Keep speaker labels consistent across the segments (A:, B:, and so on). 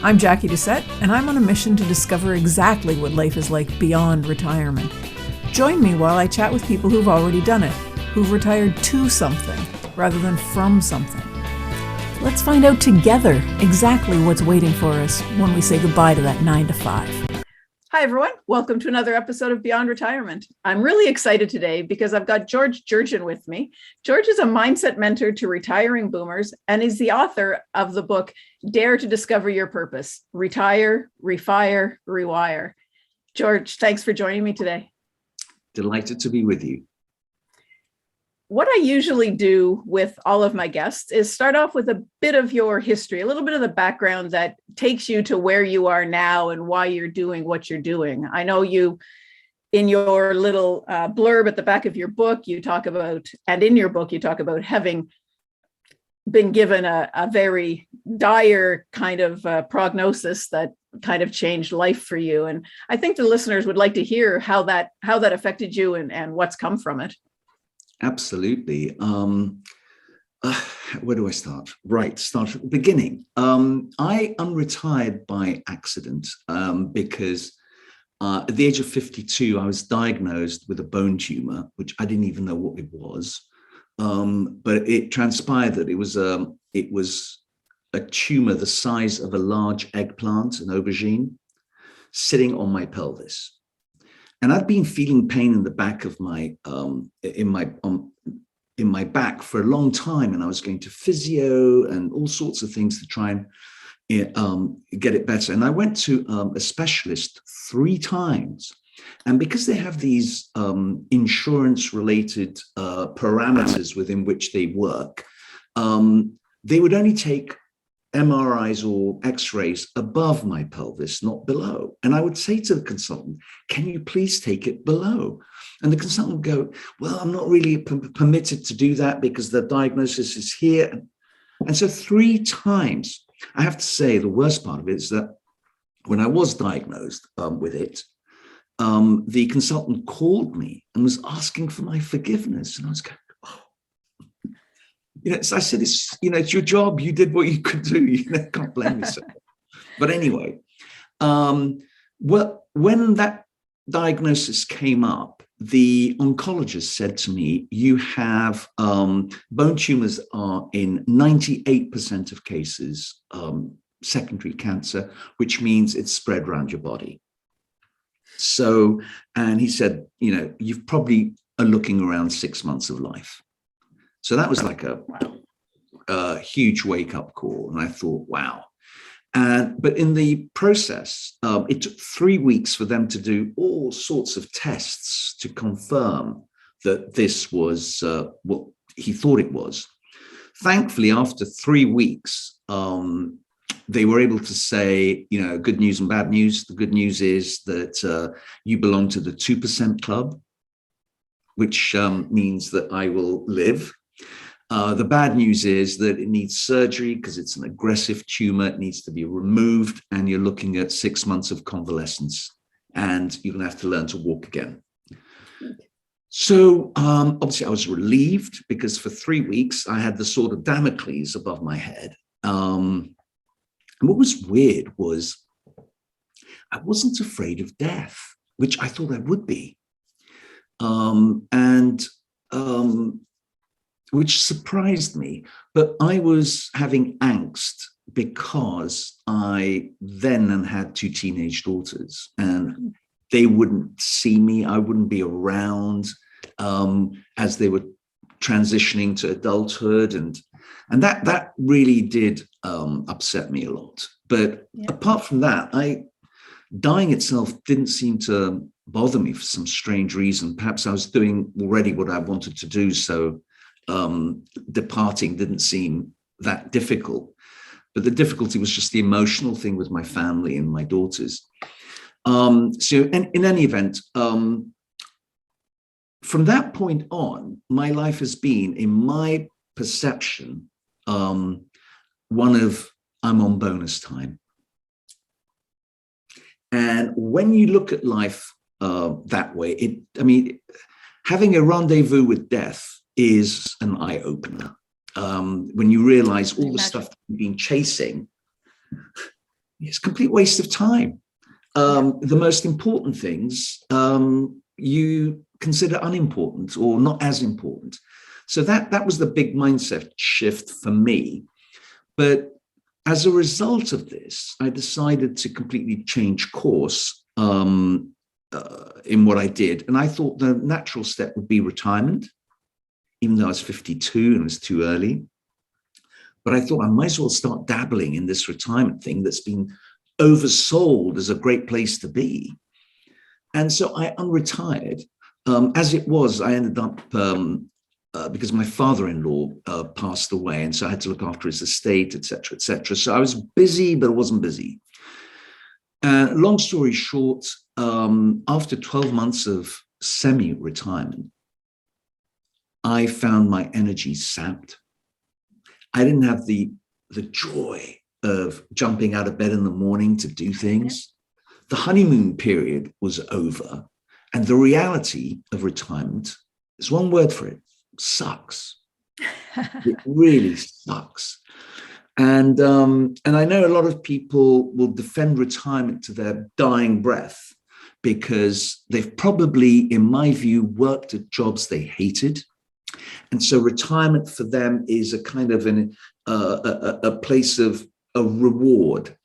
A: I'm Jackie Doucette, and I'm on a mission to discover exactly what life is like beyond retirement. Join me while I chat with people who've already done it, who've retired to something rather than from something. Let's find out together exactly what's waiting for us when we say goodbye to that 9 to 5. Hi, everyone. Welcome to another episode of Beyond Retirement. I'm really excited today because I've got Jerjian with me. George is a mindset mentor to retiring boomers and is the author of the book, Dare to Discover Your Purpose, Retire, Refire, Rewire. George, thanks for joining me today.
B: Delighted to be with you.
A: What I usually do with all of my guests is start off with a bit of your history, a little bit of the background that takes you to where you are now and why you're doing what you're doing. I know you, in your little blurb at the back of your book, you talk about, and in your book, you talk about having been given a very dire kind of prognosis that kind of changed life for you. And I think the listeners would like to hear how that affected you and what's come from it.
B: Absolutely. Where do I start? Right, start at the beginning. I unretired by accident because at the age of 52, I was diagnosed with a bone tumor, which I didn't even know what it was. But it transpired that it was a tumor the size of a large eggplant, an aubergine, sitting on my pelvis. And I'd been feeling pain in the back of my in my back for a long time, and I was going to physio and all sorts of things to try and get it better. And I went to a specialist 3 times, and because they have these insurance-related parameters within which they work, they would only take MRIs or X-rays above my pelvis, not below. And I would say to the consultant, can you please take it below? And the consultant would go, well, I'm not really permitted to do that because the diagnosis is here. And so 3 times, I have to say the worst part of it is that when I was diagnosed with it, the consultant called me and was asking for my forgiveness. And I was going, I said, it's your job. You did what you could do. Can't blame yourself. But anyway, when that diagnosis came up, the oncologist said to me, you have bone tumors are in 98% of cases secondary cancer, which means it's spread around your body. So, and he said, you've probably are looking around 6 months of life. So that was like a huge wake-up call. And I thought, wow. But in the process, it took 3 weeks for them to do all sorts of tests to confirm that this was what he thought it was. Thankfully, after 3 weeks, they were able to say, good news and bad news. The good news is that you belong to the 2% club, which means that I will live. The bad news is that it needs surgery because it's an aggressive tumor. It needs to be removed, and you're looking at 6 months of convalescence, and you're going to have to learn to walk again. So obviously I was relieved because for 3 weeks I had the sword of Damocles above my head. And what was weird was I wasn't afraid of death, which I thought I would be. Which surprised me, but I was having angst because I then had 2 teenage daughters and they wouldn't see me. I wouldn't be around as they were transitioning to adulthood. And that really did upset me a lot. But apart from that, dying itself didn't seem to bother me for some strange reason. Perhaps I was doing already what I wanted to do. So departing didn't seem that difficult, but the difficulty was just the emotional thing with my family and my daughters. So in any event, from that point on, my life has been, in my perception, one of I'm on bonus time. And when you look at life that way, having a rendezvous with death is an eye-opener. When you realize all the stuff that you've been chasing, It's a complete waste of time. The most important things you consider unimportant or not as important. So that was the big mindset shift for me. But as a result of this, I decided to completely change course in what I did. And I thought the natural step would be retirement, even though I was 52 and it was too early. But I thought I might as well start dabbling in this retirement thing that's been oversold as a great place to be. And so I unretired. As it was, I ended up, because my father-in-law passed away, and so I had to look after his estate, et cetera, et cetera. So I was busy, but I wasn't busy. Long story short, after 12 months of semi-retirement, I found my energy sapped. I didn't have the joy of jumping out of bed in the morning to do things. The honeymoon period was over. And the reality of retirement, there's one word for it, sucks. It really sucks. And I know a lot of people will defend retirement to their dying breath because they've probably, in my view, worked at jobs they hated. And so retirement for them is a kind of a place of a reward,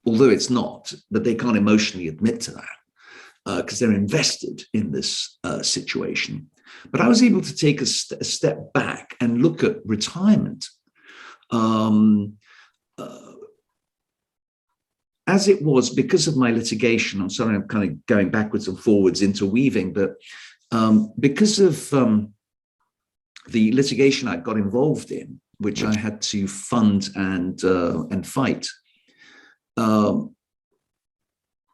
B: although it's not, but they can't emotionally admit to that because they're invested in this situation. But I was able to take a step back and look at retirement as it was because of my litigation. I'm sorry, I'm kind of going backwards and forwards, interweaving, but because of the litigation I got involved in, which I had to fund and fight.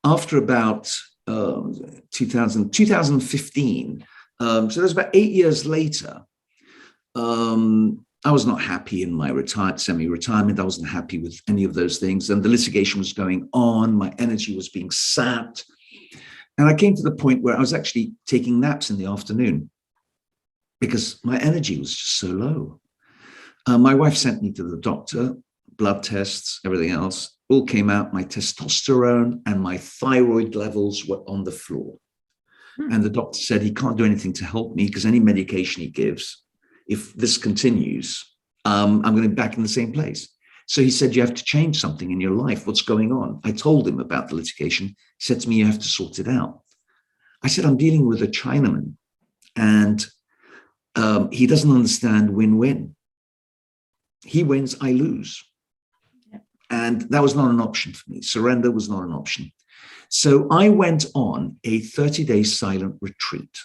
B: After about 2015, so that was about 8 years later, I was not happy in my semi-retirement. I wasn't happy with any of those things. And the litigation was going on. My energy was being sapped. And I came to the point where I was actually taking naps in the afternoon because my energy was just so low. My wife sent me to the doctor, blood tests, everything else, all came out. My testosterone and my thyroid levels were on the floor. And the doctor said he can't do anything to help me because any medication he gives, if this continues, I'm going to be back in the same place. So he said, you have to change something in your life. What's going on? I told him about the litigation. He said to me, you have to sort it out. I said, I'm dealing with a Chinaman and he doesn't understand win-win. He wins, I lose. And that was not an option for me. Surrender was not an option. So I went on a 30-day silent retreat.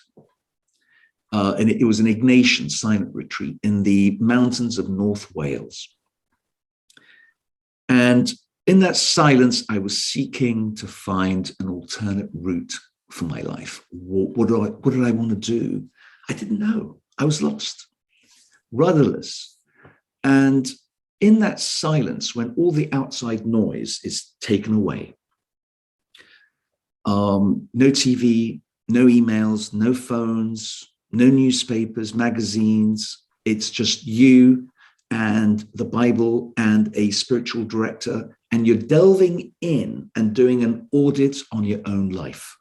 B: And it was an Ignatian silent retreat in the mountains of North Wales. And in that silence, I was seeking to find an alternate route for my life. What did I want to do? I didn't know. I was lost, rudderless. And in that silence, when all the outside noise is taken away, no TV, no emails, no phones, no newspapers, magazines. It's just you and the Bible and a spiritual director, and you're delving in and doing an audit on your own life.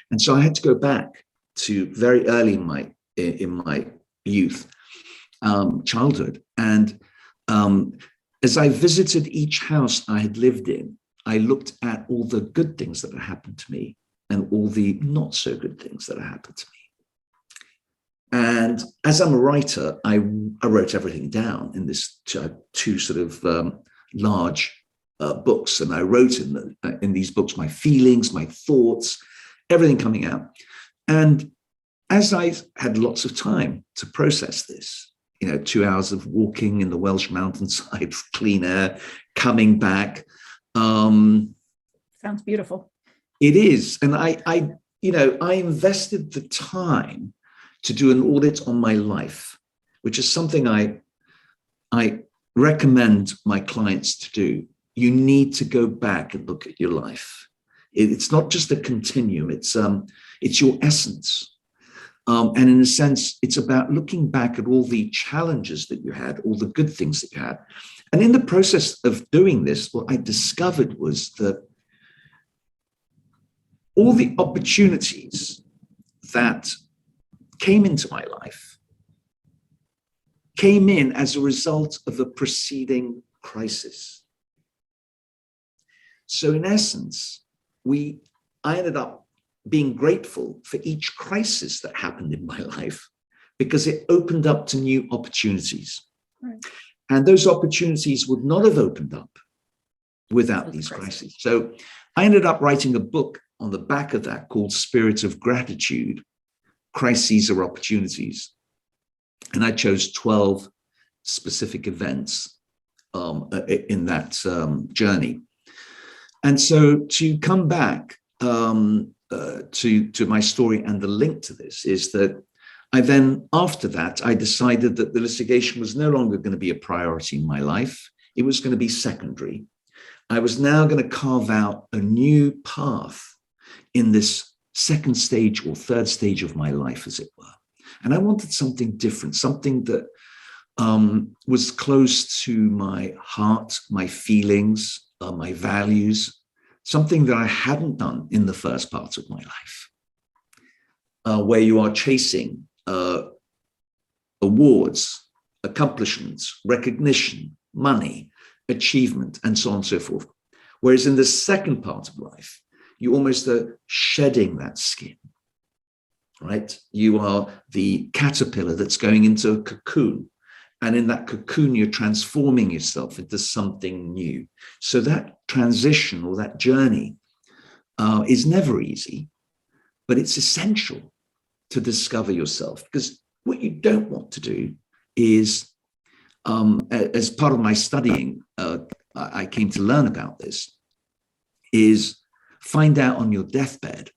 B: And so I had to go back to very early in my youth, childhood. And as I visited each house I had lived in, I looked at all the good things that had happened to me and all the not so good things that had happened to me. And as I'm a writer, I wrote everything down in this two sort of large books. And I wrote in these books my feelings, my thoughts, everything coming out. And as I had lots of time to process this, 2 hours of walking in the Welsh mountainside, clean air, coming back.
A: Sounds beautiful.
B: It is. And I invested the time to do an audit on my life, which is something I recommend my clients to do. You need to go back and look at your life. It's not just a continuum, it's your essence. And in a sense, it's about looking back at all the challenges that you had, all the good things that you had, And in the process of doing this, what I discovered was that all the opportunities that came into my life came in as a result of a preceding crisis. So in essence, I ended up being grateful for each crisis that happened in my life because it opened up to new opportunities. Right. And those opportunities would not have opened up without these crises. So I ended up writing a book on the back of that called Spirit of Gratitude, Crises Are Opportunities. And I chose 12 specific events in that journey. And so to come back to my story, and the link to this is that after that, I decided that the litigation was no longer going to be a priority in my life. It was going to be secondary. I was now going to carve out a new path in this second stage or third stage of my life, as it were. And I wanted something different, something that was close to my heart, my feelings, my values, something that I hadn't done in the first part of my life, where you are chasing awards, accomplishments, recognition, money, achievement, and so on and so forth. Whereas in the second part of life, you almost are shedding that skin, right? You are the caterpillar that's going into a cocoon. And in that cocoon, you're transforming yourself into something new. So that transition or that journey is never easy, but it's essential to discover yourself. Because what you don't want to do is, as part of my studying, I came to learn about this, is find out on your deathbed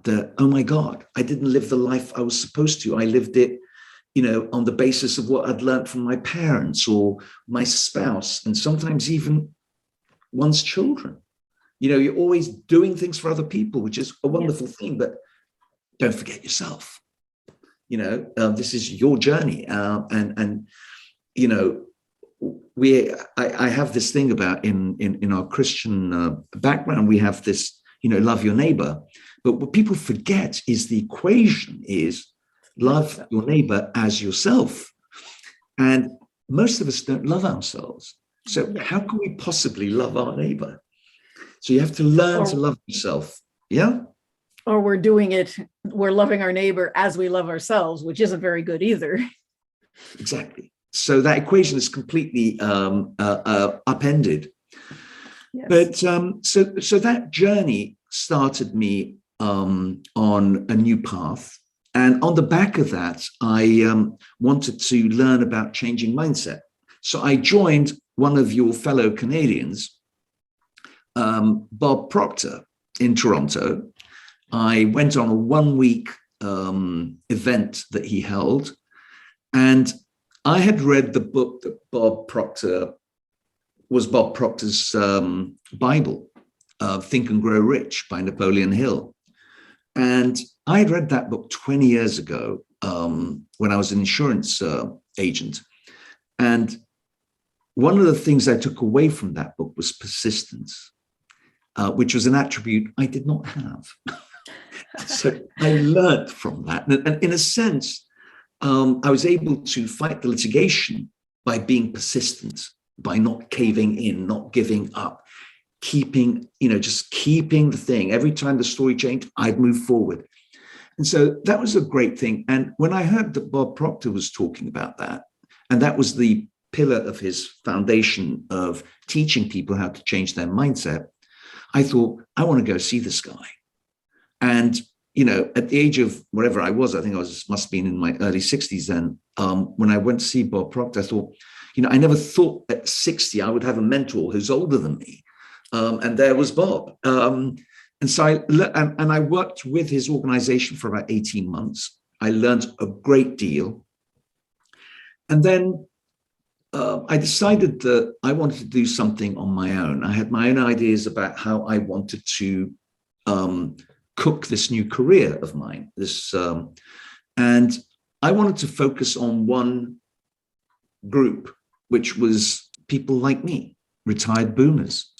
B: that, oh my God, I didn't live the life I was supposed to. I lived it, on the basis of what I'd learned from my parents or my spouse, and sometimes even one's children. You're always doing things for other people, which is a wonderful thing, but don't forget yourself. This is your journey. I have this thing about in our Christian background, we have this, love your neighbor. But what people forget is the equation is love your neighbor as yourself. And most of us don't love ourselves. So how can we possibly love our neighbor? So you have to learn to love yourself. Yeah.
C: Or we're loving our neighbor as we love ourselves, which isn't very good either.
B: Exactly. So that equation is completely upended. Yes. But so that journey started me on a new path. And on the back of that, I wanted to learn about changing mindset. So I joined one of your fellow Canadians, Bob Proctor, in Toronto. I went on a 1-week event that he held. And I had read the book that Bob Proctor's Bible, Think and Grow Rich by Napoleon Hill. And I had read that book 20 years ago when I was an insurance agent. And one of the things I took away from that book was persistence, which was an attribute I did not have. So I learned from that. And in a sense, I was able to fight the litigation by being persistent, by not caving in, not giving up, just keeping the thing. Every time the story changed, I'd move forward. And so that was a great thing. And when I heard that Bob Proctor was talking about that, and that was the pillar of his foundation of teaching people how to change their mindset, I thought, I want to go see this guy. And, at the age of whatever I was, I think must have been in my early 60s then, when I went to see Bob Proctor, I thought, I never thought at 60 I would have a mentor who's older than me. And there was Bob. And so I worked with his organization for about 18 months. I learned a great deal. And then I decided that I wanted to do something on my own. I had my own ideas about how I wanted to cook this new career of mine. And I wanted to focus on one group, which was people like me, retired boomers.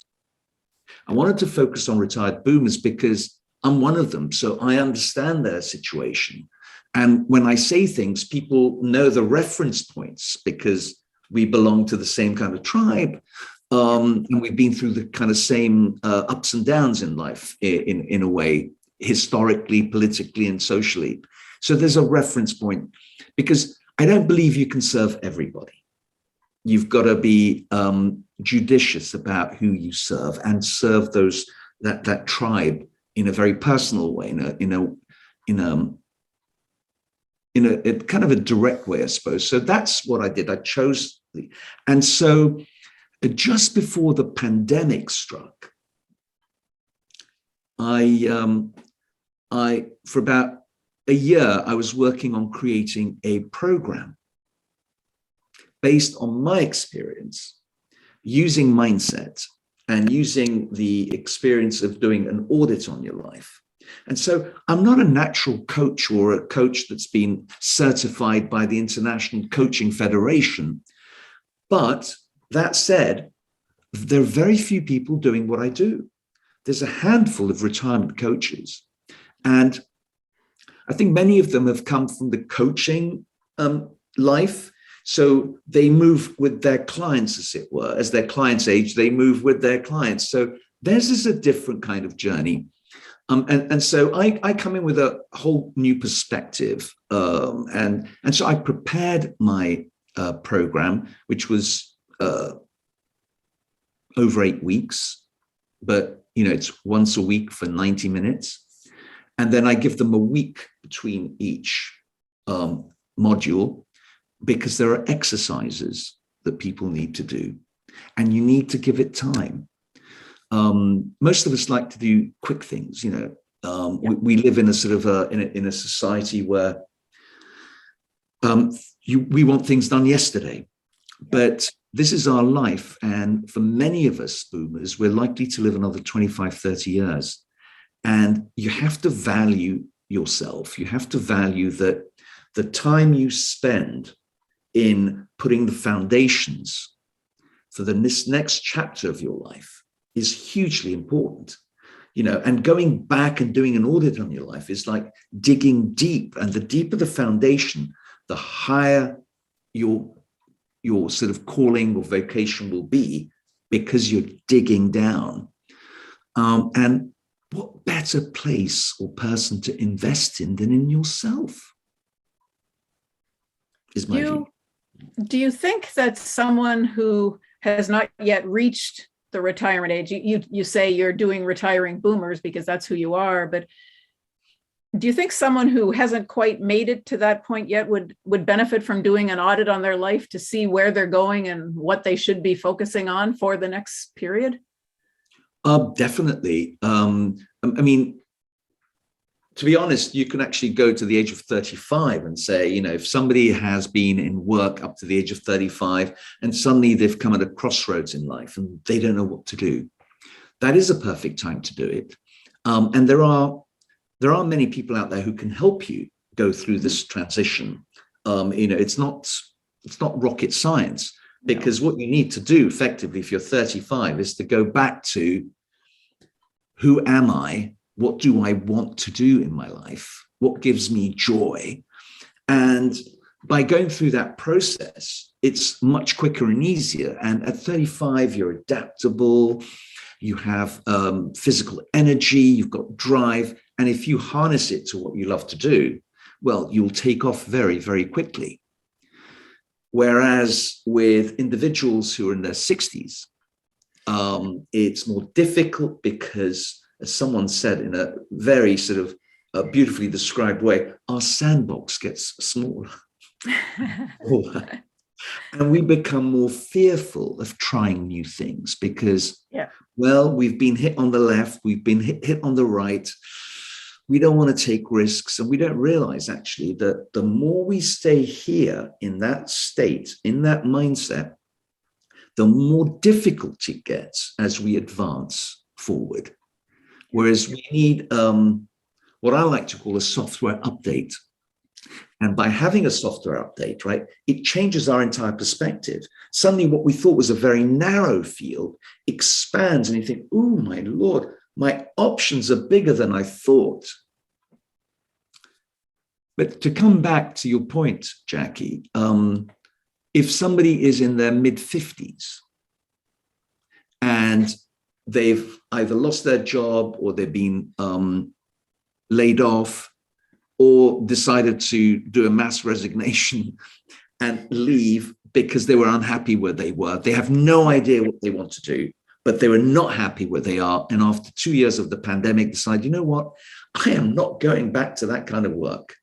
B: I wanted to focus on retired boomers because I'm one of them, so I understand their situation. And when I say things, people know the reference points because we belong to the same kind of tribe. And we've been through the kind of same ups and downs in life in a way, historically, politically, and socially. So there's a reference point, because I don't believe you can serve everybody. You've got to be judicious about who you serve and serve that tribe in a very personal way, in a kind of a direct way, I suppose. So that's what I did. I chose, and so just before the pandemic struck, I for about a year, I was working on creating a program based on my experience, using mindset and using the experience of doing an audit on your life. And so I'm not a natural coach or a coach that's been certified by the International Coaching Federation. But that said, there are very few people doing what I do. There's a handful of retirement coaches. And I think many of them have come from the coaching life. So they move with their clients, as it were. As their clients age, they move with their clients. So theirs is a different kind of journey. And so I come in with a whole new perspective. And so I prepared my program, which was over 8 weeks, but it's once a week for 90 minutes. And then I give them a week between each module, because there are exercises that people need to do, and you need to give it time. Most of us like to do quick things, we live in a sort of in a society where we want things done yesterday, but this is our life. And for many of us boomers, we're likely to live another 25, 30 years. And you have to value yourself. You have to value that the time you spend in putting the foundations for this next chapter of your life is hugely important, and going back and doing an audit on your life is like digging deep. And the deeper the foundation, the higher your sort of calling or vocation will be, because you're digging down. And what better place or person to invest in than in yourself? Is my view.
C: Do you think that someone who has not yet reached the retirement age, you say you're doing retiring boomers because that's who you are, but do you think someone who hasn't quite made it to that point yet would benefit from doing an audit on their life to see where they're going and what they should be focusing on for the next period?
B: Definitely. I mean, to be honest, you can actually go to the age of 35 and say, if somebody has been in work up to the age of 35 and suddenly they've come at a crossroads in life and they don't know what to do, that is a perfect time to do it. And there are many people out there who can help you go through this transition. It's not rocket science, because what you need to do effectively if you're 35 is to go back to, who am I? What do I want to do in my life? What gives me joy? And by going through that process, it's much quicker and easier. And at 35, you're adaptable, you have physical energy, you've got drive. And if you harness it to what you love to do, well, you'll take off very, very quickly. Whereas with individuals who are in their 60s, it's more difficult because, as someone said in a very sort of beautifully described way, our sandbox gets smaller. And we become more fearful of trying new things because, well, we've been hit on the left, we've been hit on the right. We don't want to take risks. And we don't realize actually that the more we stay here in that state, in that mindset, the more difficult it gets as we advance forward. Whereas we need what I like to call a software update. And by having a software update, right, it changes our entire perspective. Suddenly what we thought was a very narrow field expands, and you think, oh, my Lord, my options are bigger than I thought. But to come back to your point, Jackie, if somebody is in their mid-50s and they've either lost their job or they've been laid off or decided to do a mass resignation and leave because they were unhappy where they were, they have no idea what they want to do, but they were not happy where they are. And after 2 years of the pandemic, decide, you know what, I am not going back to that kind of work.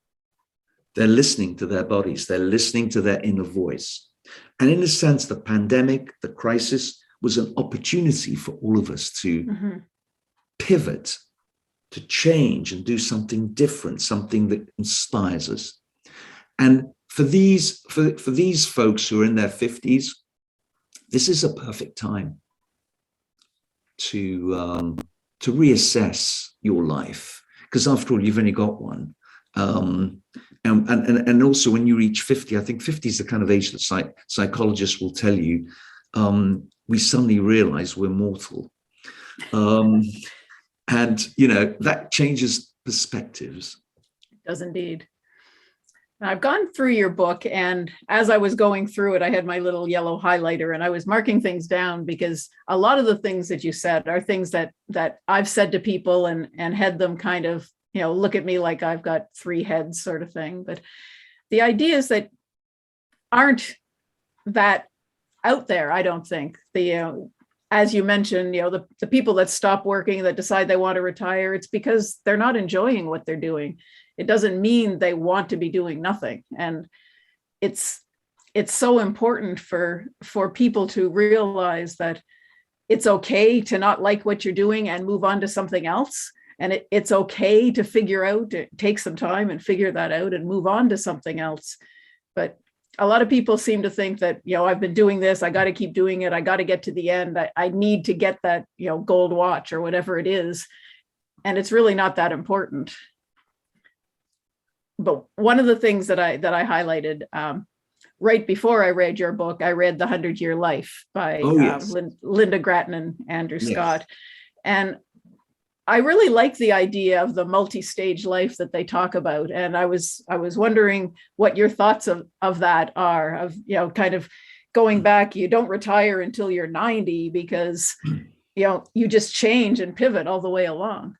B: They're listening to their bodies. They're listening to their inner voice. And in a sense, the pandemic, the crisis, was an opportunity for all of us to pivot, to change and do something different, something that inspires us. And for these folks who are in their 50s, this is a perfect time to reassess your life, because after all, you've only got one. And also when you reach 50, I think 50 is the kind of age that psychologists will tell you, we suddenly realize we're mortal. And, you know, that changes perspectives.
C: It does indeed. I've gone through your book, and as I was going through it, I had my little yellow highlighter and I was marking things down, because a lot of the things that you said are things that I've said to people and had them kind of, you know, look at me like I've got three heads sort of thing. But the ideas that aren't that out there, I don't think. As you mentioned, you know, the people that stop working, that decide they want to retire, it's because they're not enjoying what they're doing. It doesn't mean they want to be doing nothing. And it's so important for people to realize that it's okay to not like what you're doing and move on to something else. And it's okay to figure out, take some time and figure that out and move on to something else. But a lot of people seem to think that, you know, I've been doing this, I got to keep doing it, I got to get to the end, I need to get that, you know, gold watch or whatever it is. And it's really not that important. But one of the things that I highlighted right before I read your book, I read The 100-Year Life by Linda Grattan and Andrew Scott. And I really like the idea of the multi-stage life that they talk about. And I was wondering what your thoughts of that are, of, you know, kind of going back, you don't retire until you're 90 because, you know, you just change and pivot all the way along.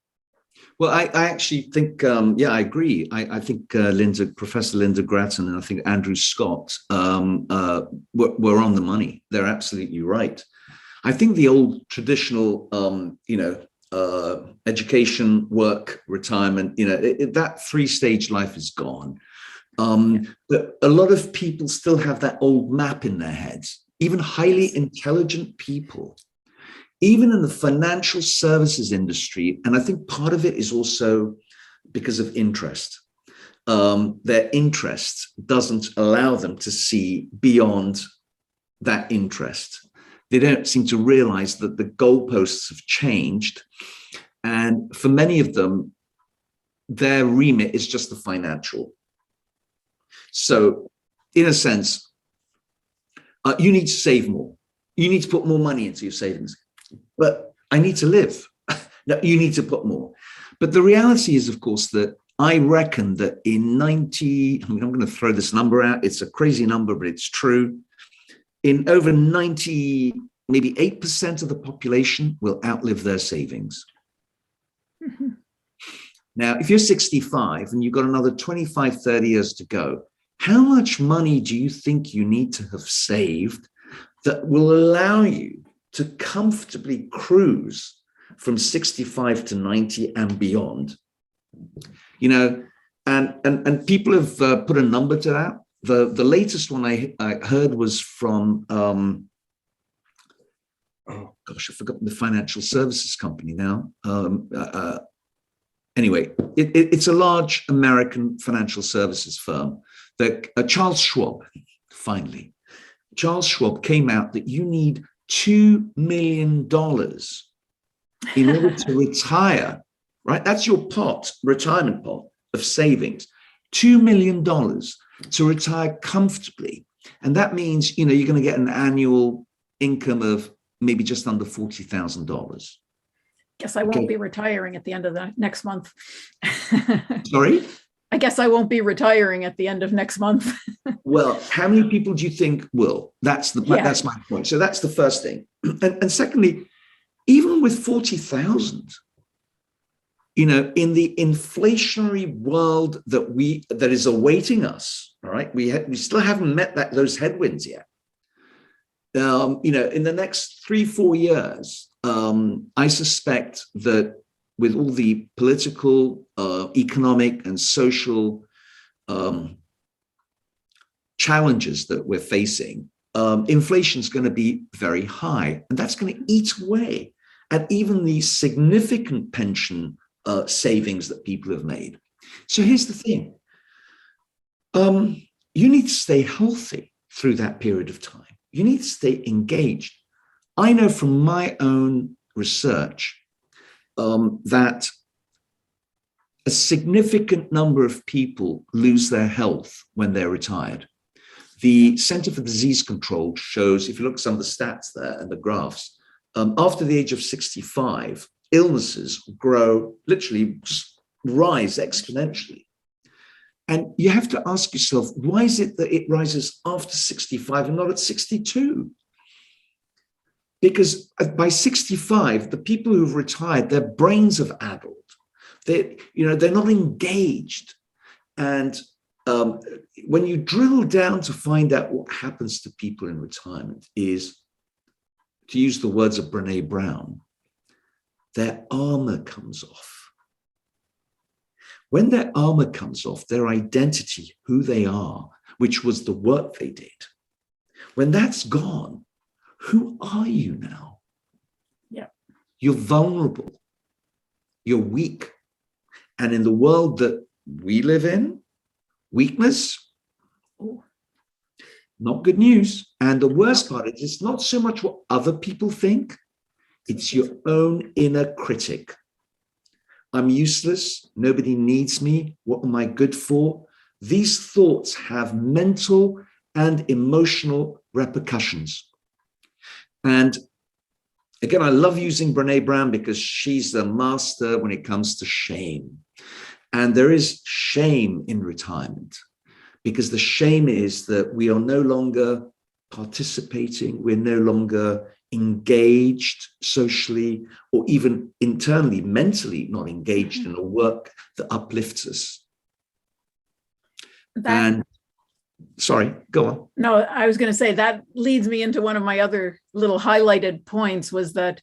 B: Well, I actually think, I agree. I think Professor Linda Grattan and I think Andrew Scott were on the money. They're absolutely right. I think the old traditional, education, work, retirement, you know, that three-stage life is gone. But a lot of people still have that old map in their heads, even highly intelligent people, even in the financial services industry. And I think part of it is also because of interest. Their interest doesn't allow them to see beyond that interest. They don't seem to realize that the goalposts have changed. And for many of them, their remit is just the financial. So in a sense, you need to save more. You need to put more money into your savings. But I need to live. No, you need to put more. But the reality is, of course, that I reckon that in I'm going to throw this number out. It's a crazy number, but it's true. In over 90, maybe 8% of the population will outlive their savings. Mm-hmm. Now, if you're 65 and you've got another 25, 30 years to go, how much money do you think you need to have saved that will allow you to comfortably cruise from 65 to 90 and beyond? You know, and people have put a number to that. The latest one I heard was from, I've forgotten the financial services company now. Anyway, it's a large American financial services firm. Charles Schwab, finally. Charles Schwab came out that you need $2 million in order to retire, right? That's your retirement pot of savings. $2 million to retire comfortably. And that means, you're going to get an annual income of maybe just under $40,000.
C: Guess I won't be retiring at the end of the next month.
B: Sorry?
C: I guess I won't be retiring at the end of next month.
B: Well, how many people do you think will? That's my point. So that's the first thing. And secondly, even with 40,000, in the inflationary world that is awaiting us, all right, we still haven't met those headwinds yet. In the next 3-4 years, I suspect that with all the political, economic, and social challenges that we're facing, inflation is going to be very high, and that's going to eat away at even the significant pension savings that people have made. So here's the thing. You need to stay healthy through that period of time. You need to stay engaged. I know from my own research that a significant number of people lose their health when they're retired. The Center for Disease Control shows, if you look at some of the stats there and the graphs, after the age of 65, illnesses literally rise exponentially. And you have to ask yourself, why is it that it rises after 65 and not at 62? Because by 65, the people who've retired, their brains have addled. They're not engaged. And when you drill down to find out what happens to people in retirement is, to use the words of Brene Brown, their armor comes off. When their armor comes off, their identity, who they are, which was the work they did, when that's gone, who are you now?
C: Yeah.
B: You're vulnerable. You're weak. And in the world that we live in, weakness, not good news. And the worst part is it's not so much what other people think, it's your own inner critic. I'm useless. Nobody needs me. What am I good for? These thoughts have mental and emotional repercussions. And again, I love using Brene Brown because she's the master when it comes to shame. And there is shame in retirement because the shame is that we are no longer participating. We're no longer engaged socially or even internally, mentally not engaged in a work that uplifts us. Sorry, go on.
C: No, I was going to say that leads me into one of my other little highlighted points was that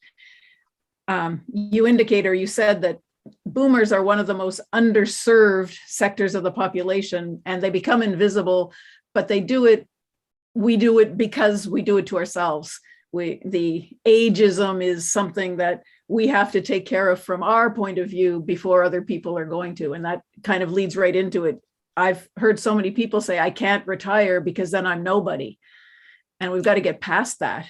C: you said that boomers are one of the most underserved sectors of the population and they become invisible, but we do it because we do it to ourselves. The ageism is something that we have to take care of from our point of view before other people are going to. And that kind of leads right into it. I've heard so many people say, I can't retire because then I'm nobody. And we've got to get past that.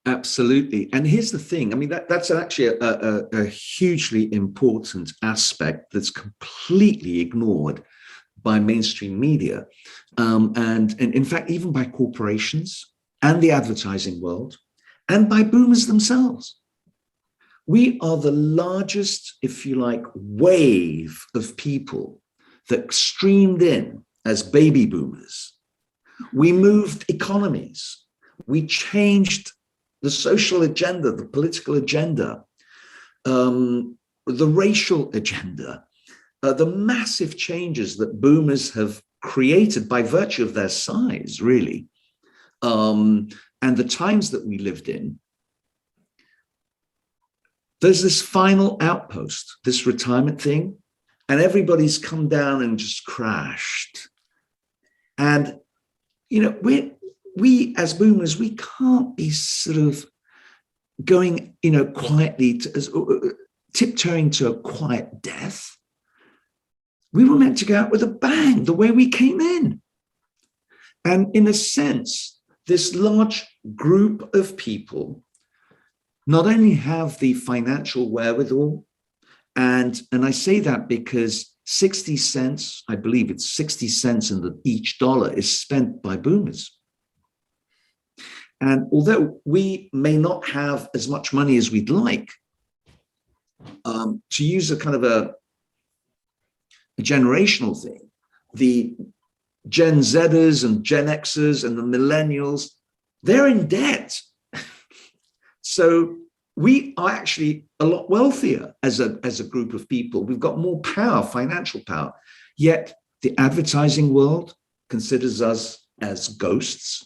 B: Absolutely. And here's the thing. I mean, that's actually a hugely important aspect that's completely ignored by mainstream media. And in fact, even by corporations and the advertising world and by boomers themselves. We are the largest, if you like, wave of people that streamed in as baby boomers. We moved economies. We changed the social agenda, the political agenda, the racial agenda, the massive changes that boomers have created by virtue of their size, really, and the times that we lived in. There's this final outpost, this retirement thing, and everybody's come down and just crashed. And, we as boomers, we can't be sort of going, quietly, tiptoeing to a quiet death. We were meant to go out with a bang, the way we came in. And in a sense, this large group of people not only have the financial wherewithal, and I say that because 60 cents, I believe it's 60 cents in each dollar is spent by boomers. And although we may not have as much money as we'd like, to use a kind of a generational thing, the Gen Zers and Gen Xers and the millennials, they're in debt. So we are actually a lot wealthier as a group of people. We've got more power, financial power, yet the advertising world considers us as ghosts.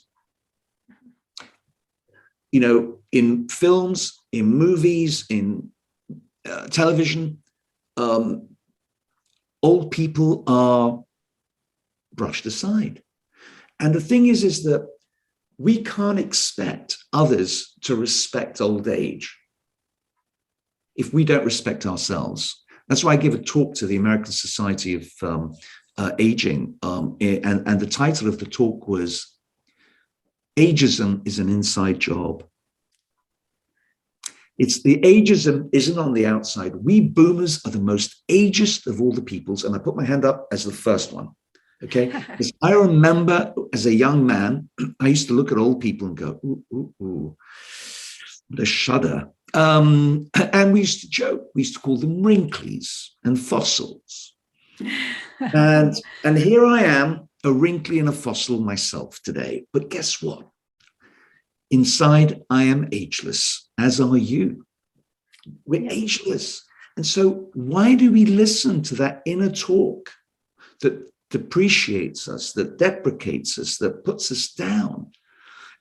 B: You know, in films, in movies, in television, old people are brushed aside. And the thing is that we can't expect others to respect old age if we don't respect ourselves. That's why I give a talk to the American Society of Aging, and the title of the talk was Ageism is an Inside Job. It's the ageism isn't on the outside. We boomers are the most ageist of all the peoples. And I put my hand up as the first one. Okay. Because I remember as a young man, I used to look at old people and go, ooh, ooh, ooh, the shudder. And we used to joke. We used to call them wrinklies and fossils. And here I am, a wrinkly and a fossil myself today. But guess what? Inside, I am ageless, as are you. We're ageless. And so why do we listen to that inner talk that depreciates us, that deprecates us, that puts us down?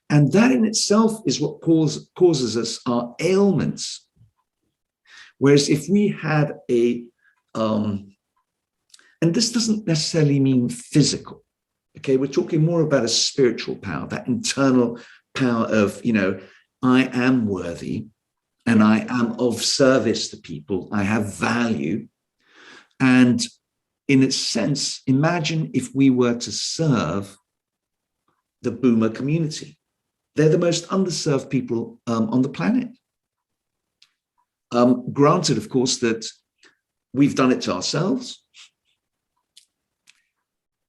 B: And that in itself is what causes us our ailments. Whereas if we had and this doesn't necessarily mean physical, okay? We're talking more about a spiritual power, that internal power of, I am worthy and I am of service to people. I have value. And in its sense, imagine if we were to serve the boomer community. They're the most underserved people on the planet. Granted, of course, that we've done it to ourselves,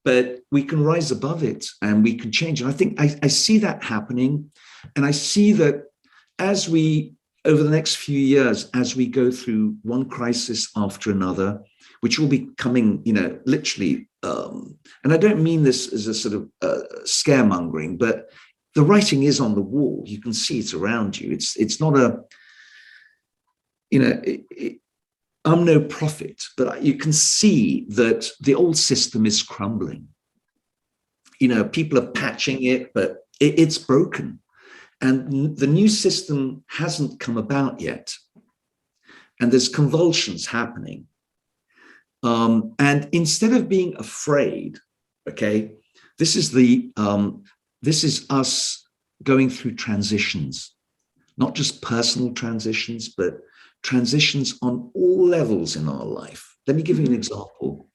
B: but we can rise above it and we can change. And I think I see that happening. And I see that as we, over the next few years, as we go through one crisis after another, which will be coming, literally, and I don't mean this as a sort of scaremongering, but the writing is on the wall. You can see it around you. It's not I'm no prophet, but you can see that the old system is crumbling. People are patching it, but it's broken. And the new system hasn't come about yet. And there's convulsions happening. And instead of being afraid, okay, this is us going through transitions, not just personal transitions, but transitions on all levels in our life. Let me give you an example.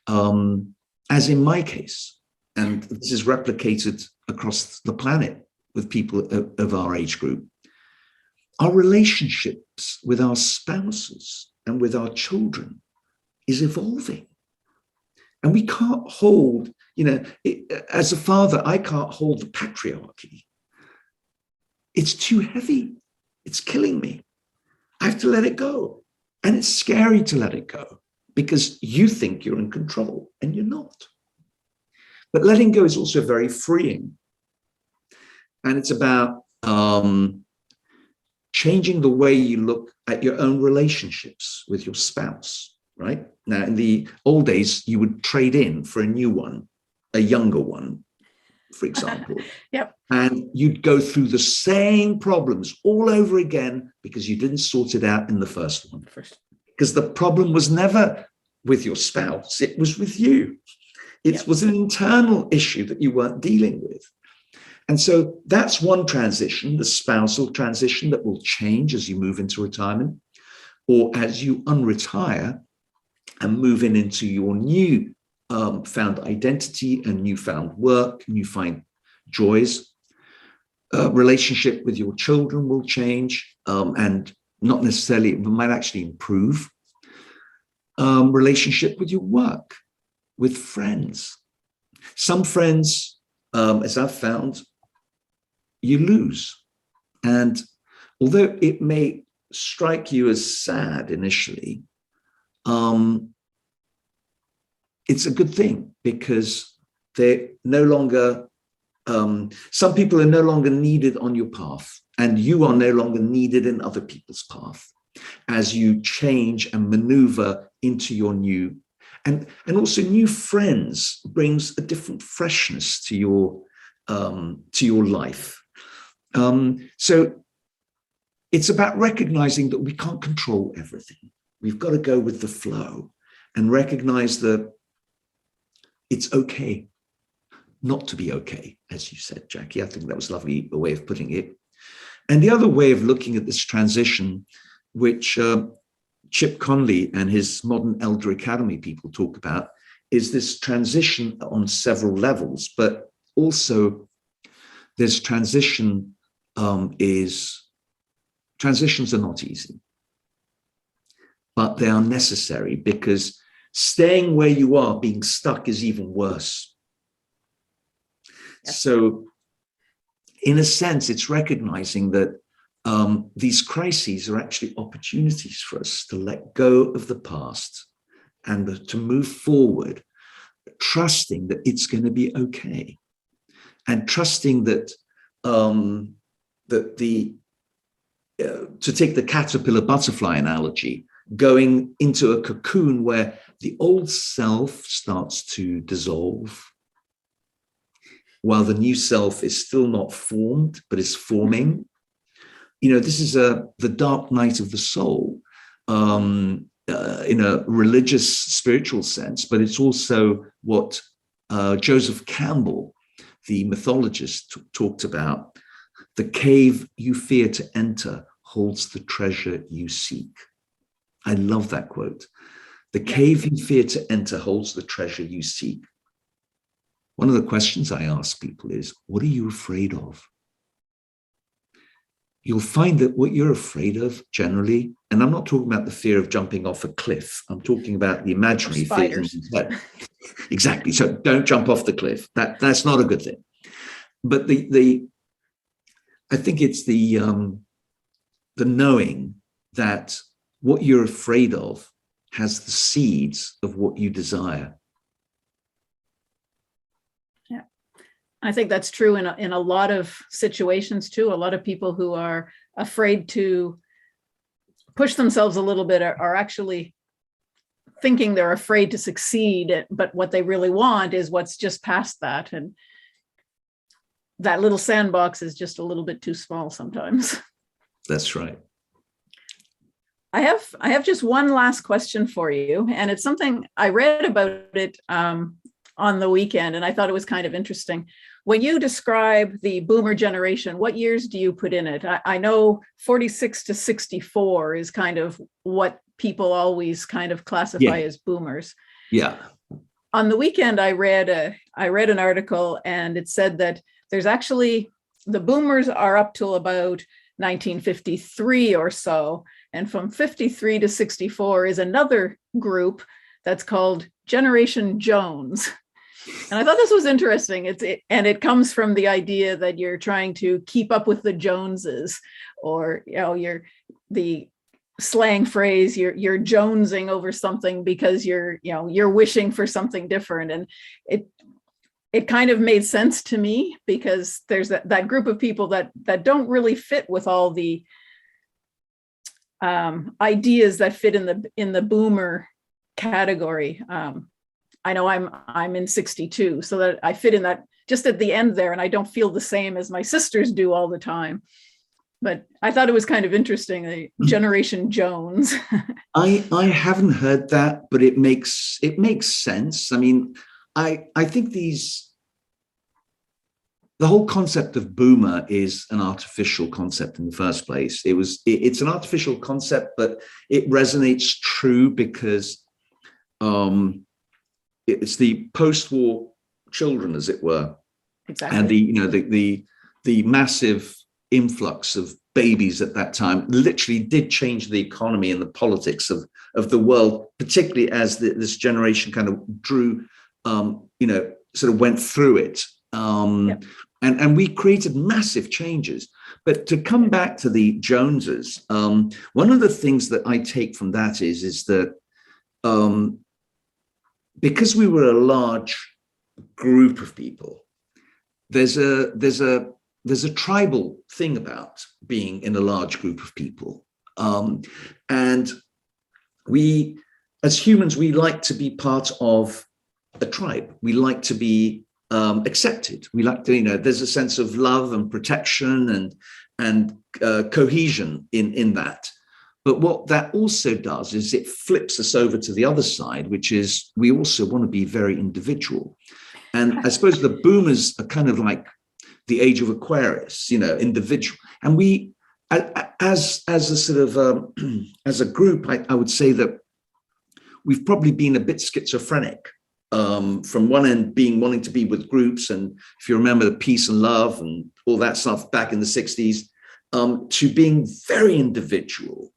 B: As in my case, and this is replicated across the planet with people of our age group, our relationships with our spouses and with our children is evolving. And we can't hold, as a father, I can't hold the patriarchy. It's too heavy. It's killing me. I have to let it go. And it's scary to let it go because you think you're in control and you're not. But letting go is also very freeing. And it's about changing the way you look at your own relationships with your spouse, right? Now, in the old days, you would trade in for a new one, a younger one, for example.
C: Yep.
B: And you'd go through the same problems all over again because you didn't sort it out in the first one. Because the problem was never with your spouse, it was with you. It was an internal issue that you weren't dealing with. And so that's one transition, the spousal transition that will change as you move into retirement or as you unretire and move into your new found identity and newfound work, newfound joys. Relationship with your children will change and not necessarily, it might actually improve. relationship with your work, with friends. Some friends, as I've found, you lose. And although it may strike you as sad initially, it's a good thing, because they're no longer, some people are no longer needed on your path, and you are no longer needed in other people's path as you change and maneuver into your new, and also new friends brings a different freshness to your life. So it's about recognizing that we can't control everything. We've got to go with the flow and recognize that it's okay not to be okay, as you said, Jackie. I think that was a lovely way of putting it. And the other way of looking at this transition, which Chip Conley and his Modern Elder Academy people talk about, is this transition on several levels, but also this transitions are not easy, but they are necessary, because staying where you are, being stuck, is even worse. Yep. So in a sense, it's recognizing that these crises are actually opportunities for us to let go of the past and to move forward, trusting that it's going to be okay, and trusting that to take the caterpillar butterfly analogy, going into a cocoon where the old self starts to dissolve while the new self is still not formed, but is forming. This is the dark night of the soul in a religious, spiritual sense, but it's also what Joseph Campbell, the mythologist, talked about. The cave you fear to enter holds the treasure you seek. I love that quote. The cave you fear to enter holds the treasure you seek. One of the questions I ask people is, what are you afraid of? You'll find that what you're afraid of generally, and I'm not talking about the fear of jumping off a cliff, I'm talking about the imaginary fears. Exactly. So don't jump off the cliff. That's not a good thing. But I think it's the knowing that what you're afraid of has the seeds of what you desire.
C: Yeah, I think that's true in a lot of situations too. A lot of people who are afraid to push themselves a little bit are actually thinking they're afraid to succeed, but what they really want is what's just past that. And that little sandbox is just a little bit too small sometimes.
B: That's right.
C: I have just one last question for you, and it's something I read about it on the weekend, and I thought it was kind of interesting. When you describe the boomer generation, what years do you put in it? I know 46 to 64 is kind of what people always kind of classify as boomers.
B: Yeah.
C: On the weekend, I read an article, and it said that there's actually, the boomers are up till about 1953 or so. And from 53 to 64 is another group that's called Generation Jones. And I thought this was interesting. And it comes from the idea that you're trying to keep up with the Joneses, or you're the slang phrase, you're jonesing over something because you're wishing for something different. And it kind of made sense to me, because there's that group of people that don't really fit with all the ideas that fit in the boomer category. I know I'm in 62, so that I fit in that just at the end there, and I don't feel the same as my sisters do all the time. But I thought it was kind of interesting, the Generation Jones.
B: I haven't heard that, but it makes sense. I mean, I think the whole concept of boomer is an artificial concept in the first place. It's an artificial concept, but it resonates true because it's the post-war children, as it were.
C: Exactly.
B: And the massive influx of babies at that time, literally did change the economy and the politics of the world, particularly as this generation kind of drew, sort of went through it. And we created massive changes. But to come back to the Joneses, one of the things that I take from that is that because we were a large group of people, there's a tribal thing about being in a large group of people. And we, as humans, we like to be part of a tribe. We like to be accepted. We like to, there's a sense of love and protection and cohesion in that. But what that also does is it flips us over to the other side, which is we also want to be very individual. And I suppose the boomers are kind of like the age of Aquarius, individual. And we, as a sort of, as a group, I would say that we've probably been a bit schizophrenic. From one end wanting to be with groups, and if you remember the peace and love and all that stuff back in the 60s, to being very individual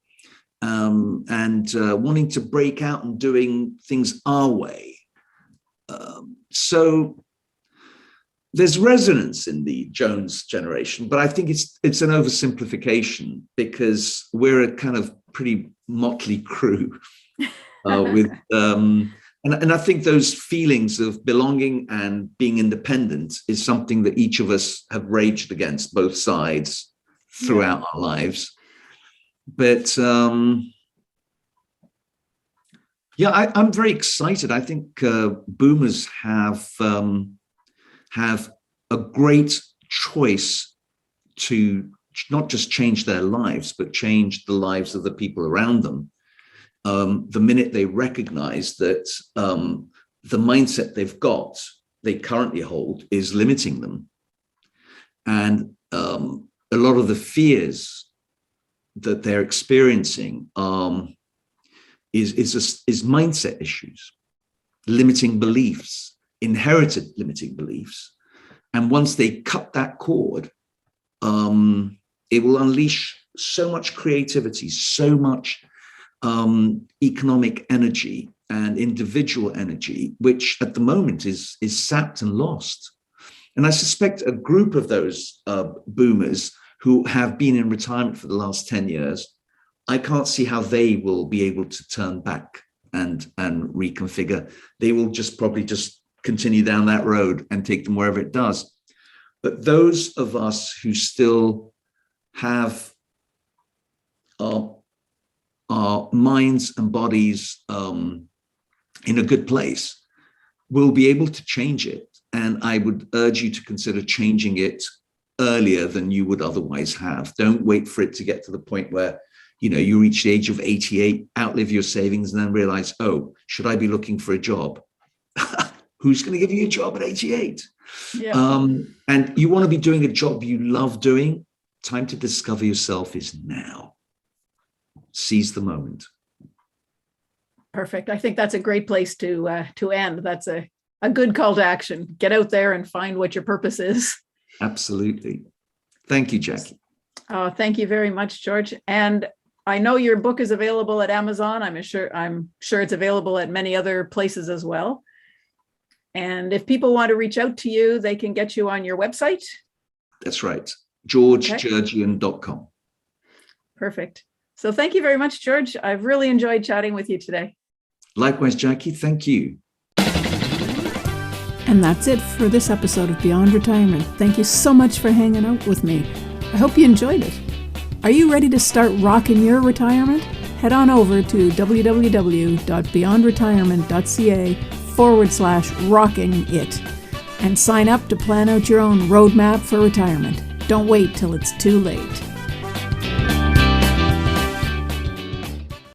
B: and wanting to break out and doing things our way. So there's resonance in the Jones generation, but I think it's an oversimplification because we're a kind of pretty motley crew with and I think those feelings of belonging and being independent is something that each of us have raged against, both sides, throughout our lives. But I'm very excited. I think boomers have a great choice to not just change their lives, but change the lives of the people around them. The minute they recognize that the mindset they currently hold is limiting them. And a lot of the fears that they're experiencing is mindset issues, limiting beliefs, inherited limiting beliefs. And once they cut that cord, it will unleash so much creativity, so much economic energy and individual energy, which at the moment is sapped and lost. And I suspect a group of those boomers who have been in retirement for the last 10 years, I can't see how they will be able to turn back and reconfigure. They will probably continue down that road and take them wherever it does. But those of us who still have our minds and bodies in a good place will be able to change it. And I would urge you to consider changing it earlier than you would otherwise have. Don't wait for it to get to the point where you reach the age of 88, outlive your savings, and then realize, oh, should I be looking for a job? Who's going to give you a job at 88? Yeah. And you want to be doing a job you love doing. Time to discover yourself is now. Seize the moment.
C: Perfect. I think that's a great place to end. That's a good call to action. Get out there and find what your purpose is.
B: Absolutely. Thank you, Jackie.
C: Thank you very much, George. And I know your book is available at Amazon. I'm sure it's available at many other places as well. And if people want to reach out to you, they can get you on your website.
B: That's right. GeorgeJerjian.com.
C: Perfect. So thank you very much, George. I've really enjoyed chatting with you today.
B: Likewise, Jackie. Thank you.
A: And that's it for this episode of Beyond Retirement. Thank you so much for hanging out with me. I hope you enjoyed it. Are you ready to start rocking your retirement? Head on over to www.beyondretirement.ca/rocking it and sign up to plan out your own roadmap for retirement. Don't wait till it's too late.